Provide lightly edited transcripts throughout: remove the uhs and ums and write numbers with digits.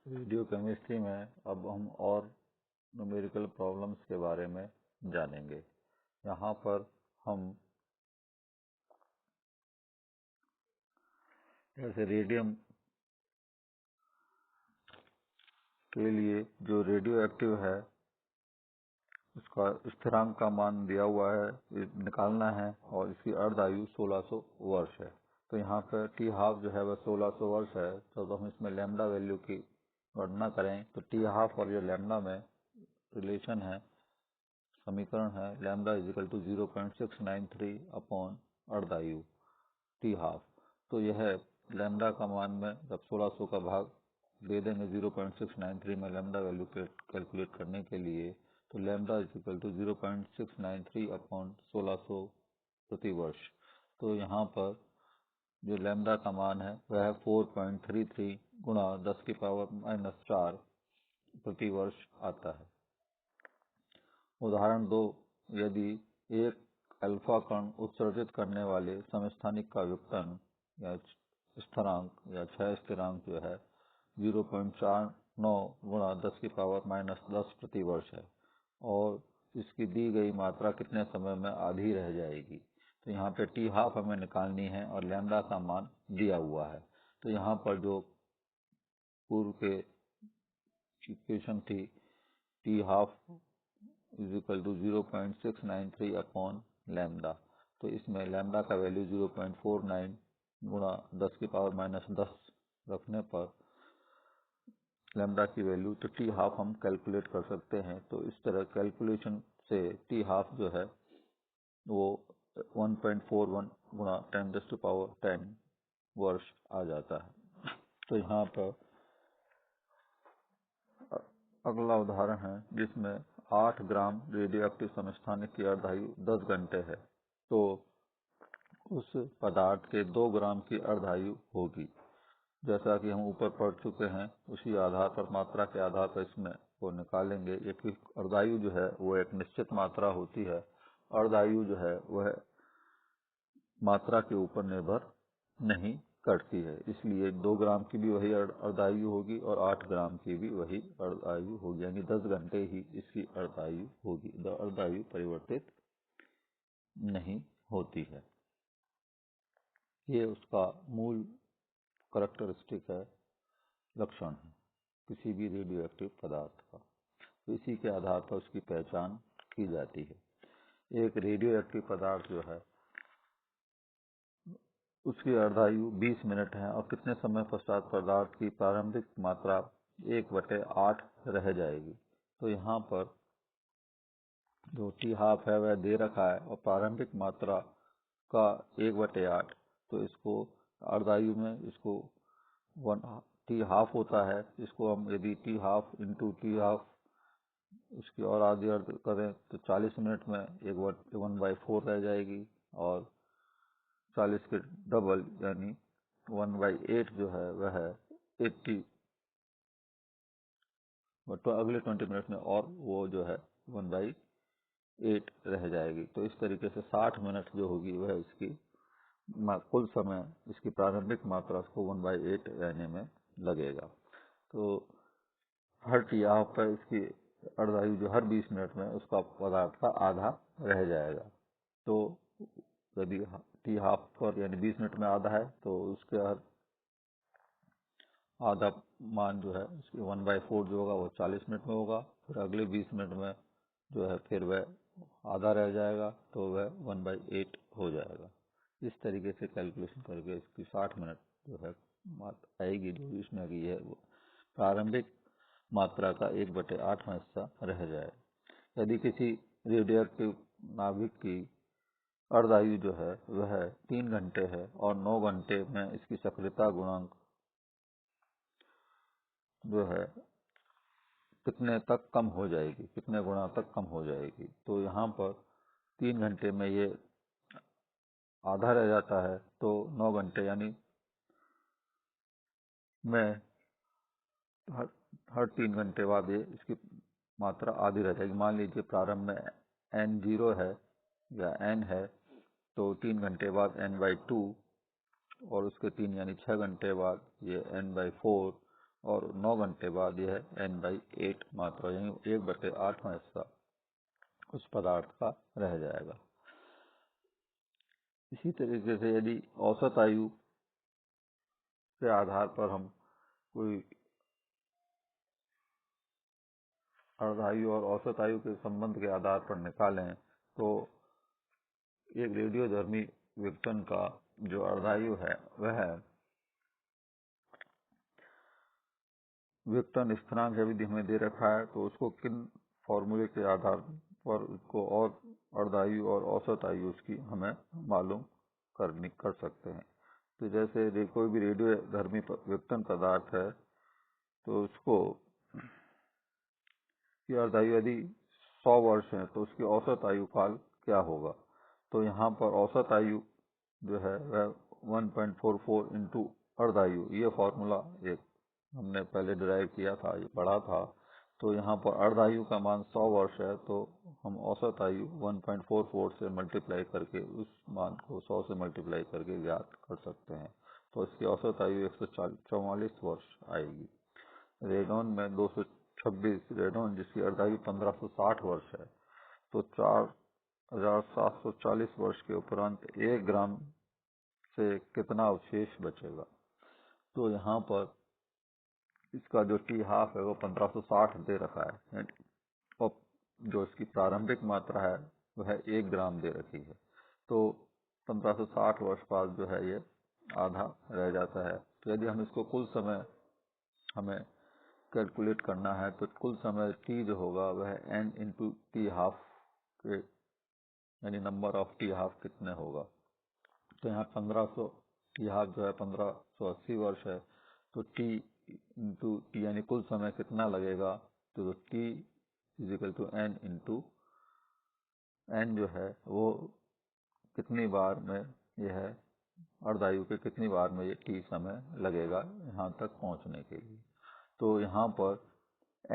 Video chemistry में अब हम और न्यूमेरिकल प्रॉब्लम्स के बारे में जानेंगे। यहाँ पर हम जैसे रेडियम के लिए जो रेडियो एक्टिव है उसका स्थिरांक का मान दिया हुआ है, निकालना है और इसकी अर्ध आयु 1600 वर्ष है। तो यहाँ पर टी हाफ जो है वह 1600 वर्ष है। तो हम इसमें लैम्डा वैल्यू की गणना करें तो टी हाफ और जो लैम्डा में रिलेशन है, समीकरण है lambda is equal to 0.693 upon अर्ध आयु टी हाफ। तो यह लैम्डा का मान में जब 1600 का भाग दे देंगे 0.693 में लैम्डा वैल्यू कैलकुलेट करने के लिए, तो lambda is equal to 0.693 upon 1600 प्रति वर्ष। तो यहाँ पर जो लैम्डा का मान है वह है 4.33 गुणा 10⁻⁻⁴ प्रति वर्ष आता है। उदाहरण 2, यदि एक अल्फा कण उत्सर्जित करने वाले समस्थानिक का व्युत्पन्न या स्थिरांक या क्षय स्थिरांक जो है 0.49 गुणा 10⁻⁻10 प्रति वर्ष है और इसकी दी गई मात्रा कितने समय में आधी रह जाएगी। तो यहाँ पे टी हाफ हमें निकालनी है और लैम्डा का मान दिया हुआ है। तो यहाँ पर जो पूर्व के इक्वेशन थी T half is equal to 0.693 upon lambda, तो इसमें लैम्डा का वैल्यू 0.49 गुणा 10⁻⁻10 रखने पर लैम्डा की वैल्यू तो टी हाफ हम कैलकुलेट कर सकते हैं। तो इस तरह कैलकुलेशन से टी हाफ जो है वो 1.41 गुणा 10⁻10 वर्ष आ जाता है। तो यहाँ पर अगला उदाहरण है जिसमें 8 ग्राम रेडियोएक्टिव समस्थानिक की अर्ध आयु 10 घंटे है। तो उस पदार्थ के 2 ग्राम की अर्ध आयु होगी। जैसा कि हम ऊपर पढ़ चुके हैं, उसी आधार पर मात्रा के आधार पर इसमें वो निकालेंगे। एक अर्धायु जो है वो एक निश्चित मात्रा होती है। अर्धायु जो है वह मात्रा के ऊपर निर्भर नहीं करती है, इसलिए 2 ग्राम की भी वही अर्धायु होगी और 8 ग्राम की भी वही अर्धायु होगी, यानी 10 घंटे ही इसकी अर्धायु होगी। अर्धायु परिवर्तित नहीं होती है। ये उसका मूल करैक्टरिस्टिक है, लक्षण है किसी भी रेडियोएक्टिव पदार्थ का। तो इसी के आधार पर उसकी पहचान की जाती है। एक रेडियोएक्टिव पदार्थ जो है उसकी अर्धायु 20 मिनट है और कितने समय पश्चात पदार्थ की प्रारंभिक मात्रा 1/8 रह जाएगी। तो यहाँ पर जो टी हाफ है वह दे रखा है और प्रारंभिक मात्रा का 1/8, तो इसको अर्धायु में इसको टी हाफ होता है। इसको हम यदि T half into T half उसकी और आधी अर्ध करें तो 40 मिनट में 1/4 रह जाएगी और 40 के डबल यानी 1/8 जो है वह है 80, तो अगले 20 मिनट में और वो जो है 1/8 रह जाएगी। तो इस तरीके से 60 मिनट जो होगी वह इसकी कुल समय इसकी प्रारंभिक मात्रा को 1/8 रहने में लगेगा। तो हर टी हाफ पर इसकी अर्धायु जो हर 20 मिनट में उसका पदार्थ का आधा रह जाएगा। तो यदि टी हाफ पर यानी 20 मिनट में आधा है तो उसके हर आधा मान जो है उसकी 1/4 जो होगा वो 40 मिनट में होगा। फिर अगले 20 मिनट में जो है फिर वह आधा रह जाएगा तो वह 1/8 हो जाएगा। इस तरीके से कैलकुलेशन करके इसकी 60 मिनट जो है आएगी जो इसमें की है वो प्रारंभिक मात्रा का 1/8वां हिस्सा रह जाए। यदि किसी रेडियोएक्टिव नाभिक की अर्धायु जो है वह 3 घंटे है और 9 घंटे में इसकी सक्रियता गुणांक जो है कितने तक कम हो जाएगी, कितने गुणा तक कम हो जाएगी। तो यहाँ पर 3 घंटे में ये आधा रह जाता है, तो 9 घंटे यानी में हर 3 घंटे बाद ये इसकी मात्रा आधी रह जाएगी। मान लीजिए प्रारंभ में n0 है या n है, तो 3 घंटे बाद n/2 और उसके 3 यानी 6 घंटे बाद ये n/4 और 9 घंटे बाद यह n/8 मात्रा यानी 1/8वां हिस्सा उस पदार्थ का रह जाएगा। इसी तरीके से यदि औसत आयु के आधार पर हम कोई अर्धायु और औसत आयु के संबंध के आधार पर निकालें तो एक रेडियोधर्मी विघटन का जो अर्धायु है वह विघटन स्थिरांक यदि हमें दे रखा है तो उसको किन फॉर्मूले के आधार पर उसको और अर्धायु और औसत आयु उसकी हमें मालूम कर सकते हैं। तो जैसे कोई भी रेडियोधर्मी विघटन पदार्थ है तो उसको की अर्धायु यदि 100 वर्ष है तो उसकी औसत आयु काल क्या होगा। तो यहाँ पर औसत आयु जो है वह 1.44 इंटू अर्धायु, ये फॉर्मूला एक हमने पहले डिराइव किया था, ये पढ़ा था। तो यहाँ पर अर्धायु का मान 100 वर्ष है तो हम औसत आयु 1.44 से मल्टीप्लाई करके उस मान को 100 से मल्टीप्लाई करके ज्ञात कर सकते हैं। तो इसकी औसत आयु 144 वर्ष आएगी। रेडॉन में 226 रेडॉन जिसकी अर्धायु 1560 वर्ष है तो 4740 वर्ष के उपरांत 1 ग्राम से कितना अवशेष बचेगा। तो यहाँ पर इसका जो टी हाफ है वो 1560 दे रखा है और जो इसकी प्रारंभिक मात्रा है वह 1 ग्राम दे रखी है। तो 1560 वर्ष बाद जो है ये आधा रह जाता है। तो यदि हम इसको कुल समय हमें कैलकुलेट करना है तो कुल समय t जो होगा वह n इंटू टी हाफ के यानी नंबर ऑफ टी हाफ कितने होगा। तो यहाँ 1500 टी हाफ जो है 1580 वर्ष है तो t इंटू टी यानी कुल समय कितना लगेगा। तो t is equal to n into n जो है वो कितनी बार में यह अर्धायु के कितनी बार में ये t समय लगेगा यहाँ तक पहुँचने के लिए। तो यहाँ पर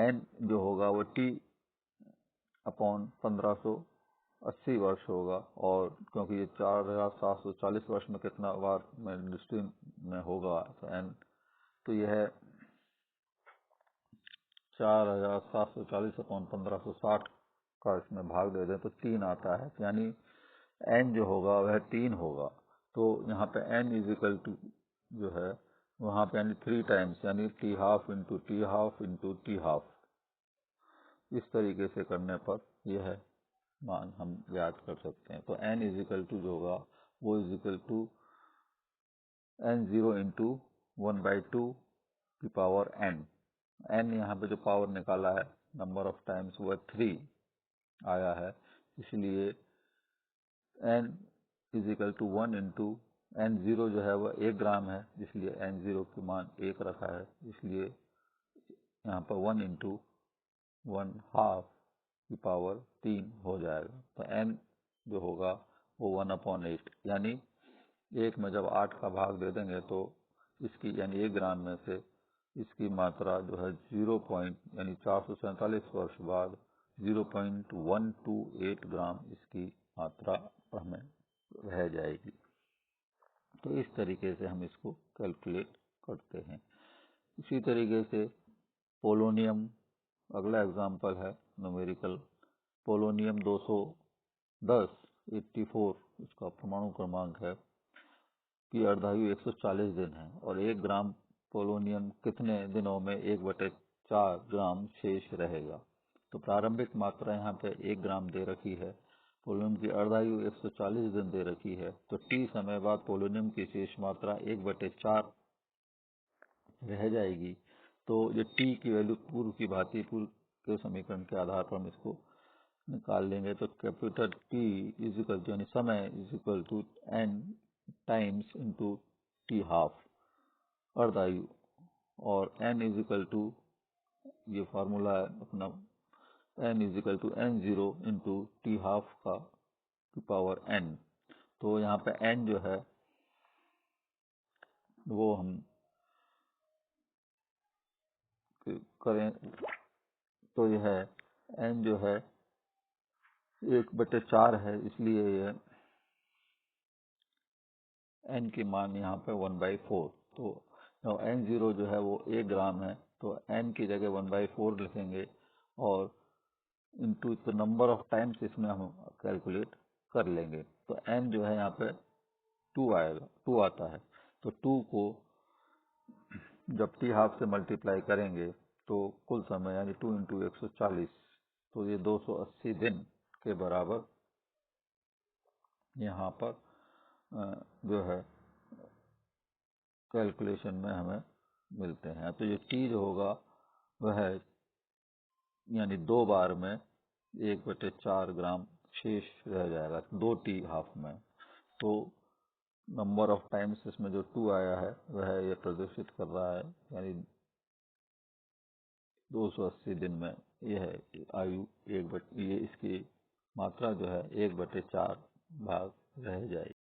n जो होगा वो t अपॉन 1580 वर्ष होगा और क्योंकि ये 4740 वर्ष में कितना बार में इंडस्ट्री में होगा तो n तो यह 4740 अपॉन 1560 का इसमें भाग दे दें तो 3 आता है यानी n जो होगा वह 3 होगा। तो यहाँ पे n इजिकल टू जो है वहाँ पे यानी 3 टाइम्स यानी T half into T half into T half, इस तरीके से करने पर यह मान हम याद कर सकते हैं। तो n इजिकल टू जो होगा वो इजिकल टू n0 इंटू 1/2 की पावर n। n यहाँ पे जो पावर निकाला है नंबर ऑफ टाइम्स वह 3 आया है, इसलिए n is equal to 1 into n0 जो है वह 1 ग्राम है इसलिए n0 की मान 1 रखा है, इसलिए यहाँ पर 1 इंटू 1/2 की पावर 3 हो जाएगा। तो n जो होगा वो 1/8 यानी 1 में जब 8 का भाग दे देंगे तो इसकी यानी 1 ग्राम में से इसकी मात्रा जो है 0 यानी 447 वर्ष बाद 0.128 ग्राम इसकी मात्रा हमें रह जाएगी। तो इस तरीके से हम इसको कैलकुलेट करते हैं। इसी तरीके से पोलोनियम अगला एग्जाम्पल है न्यूमेरिकल। पोलोनियम 210 84 इसका परमाणु क्रमांक है की अर्धायु 140 दिन है और 1 ग्राम पोलोनियम कितने दिनों में 1/4 ग्राम शेष रहेगा। तो प्रारंभिक मात्रा यहाँ पे 1 ग्राम दे रखी है, पोलोनियम की अर्धायु 140 दिन दे रखी है, तो t समय बाद पोलोनियम की शेष मात्रा 1/4 रह जाएगी। तो ये t की वैल्यू पूर्व की भांति पूर्व के समीकरण के आधार पर हम इसको निकाल लेंगे। तो कैपिटल T इजिकल टू यानी समय is equal to n times into T half अर्धायु और n इजिकल टू ये फार्मूला है अपना n is equal to n0 into T half का पावर n। तो यहाँ पे n जो है वो हम करें तो यह n जो है 1/4 है, इसलिए यह n की मान यहाँ पे 1/4। तो और n0 जो है वो 1 ग्राम है, तो n की जगह 1/4 लिखेंगे और into the number of times इसमें हम कैलकुलेट कर लेंगे। तो n जो है यहाँ पे 2 आएगा, 2 आता है। तो 2 को जब t½ से मल्टीप्लाई करेंगे तो कुल समय यानी 2 × 140, तो ये 280 दिन के बराबर यहाँ पर जो है कैलकुलेशन में हमें मिलते हैं। तो ये t जो होगा वह है यानी 2 बार में 1/4 ग्राम शेष रह जाएगा 2t½ में। तो नंबर ऑफ टाइम्स इसमें जो 2 आया है वह ये प्रदर्शित कर रहा है, यानी 280 दिन में यह है आयु ये इसकी मात्रा जो है 1/4 भाग रह जाएगी।